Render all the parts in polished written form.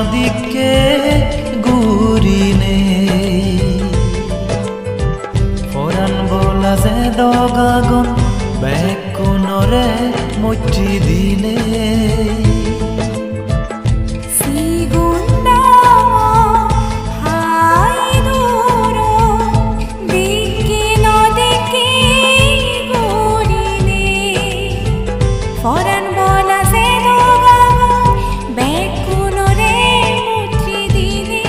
নদীকে ঘূৰিনে ফৰাণ বলা যে দগাগন বেকুনৰে মৈত্ৰী দিলে ফৰান বলা যে দগাগন বেকুনৰে মৈত্ৰী দিলে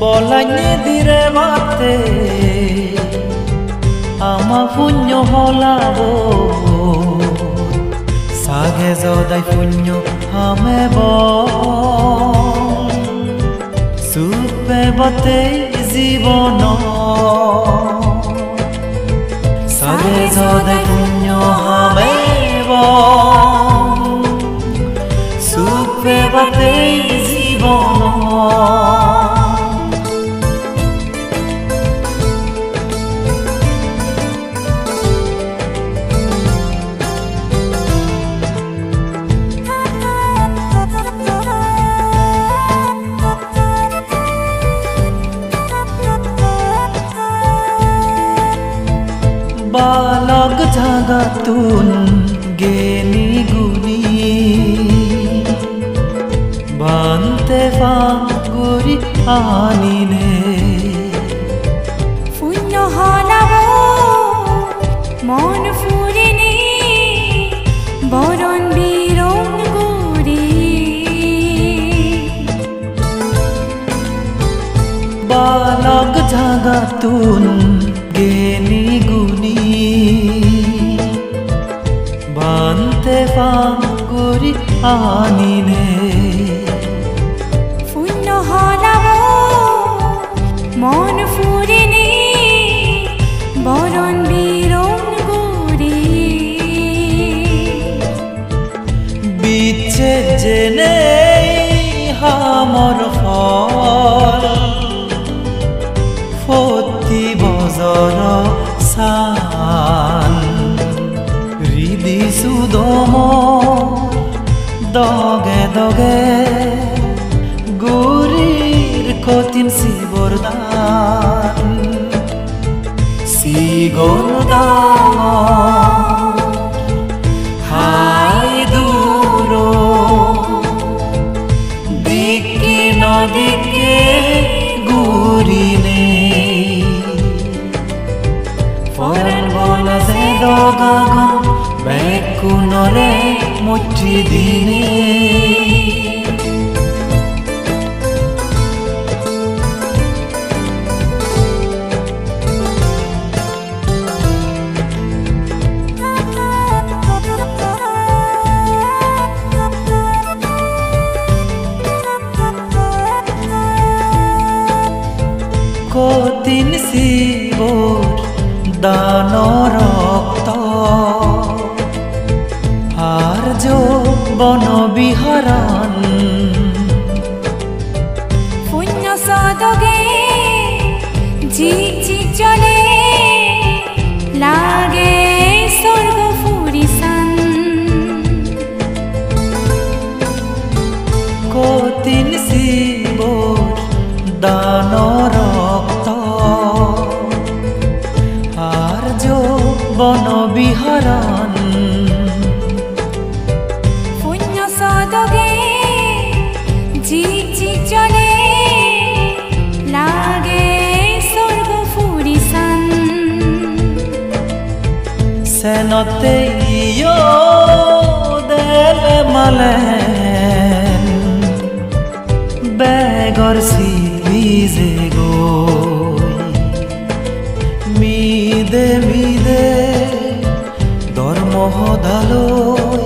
বলাইনে দিৰে মাতে আমা পুণ্য হলাব সাগে যদাই পুণ্য হামেব সুপে বতে জীবন সাগে যদাই পুণ্য হামেব সুপে বতে জীবন बालक जगातून गेनी गुनी बांते फांगुरी आनीने পুণ্য হলাব মন ফুরিনি বরণ বীরণ গুরি बालक जगातून गेनी गुनी बांते फांगुरी आनीने পুণ্য হলাব মন ফুরিনি বরণ বীরণ গুরি বিচ্ছে জেনে হামর ফল ফতি বজর সান হৃদি সুদম দগে দগে গুরির কঠিন শিবরদান শিগরদান হাই দূর দিকে নদীকে ঘূরিনে ফরাণ বলা যে দগাগন বেকুনরে মৈত্ৰী দিনে কঠিন শিৱৰ দান ৰক্ত আৰ্য বন বিহৰণ পুণ্য সদগে ঝিক ঝিক জলে লাগে স্বৰ্গ ফুৰিসান কঠিন শিৱৰ দান ৰক্ত আৰ্য বন বিহৰণ পুণ্য সদগে ঝিক ঝিক জলে লাগে স্বর্গ ফুরিসান সেনতে ইয় দেলে মালেন বেগর সিজে গৈ মিদে মিদে ধর্ম সদালৈ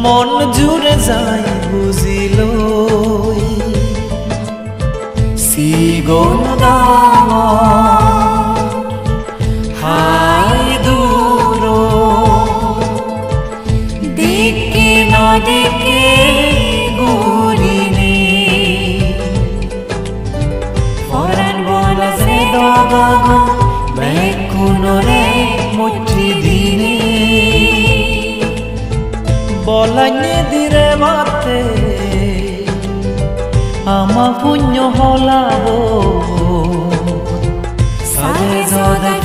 মন জুড়ে যায় বুঝিলৈ শিগৰদান হাই দূৰ দিকে নদীকে ঘূৰিনে ফৰাণ বলা যে দগাগন বেকুনৰে মৈত্ৰী দিনে Bolanya dire mate Ama punyo holabo Sage zoda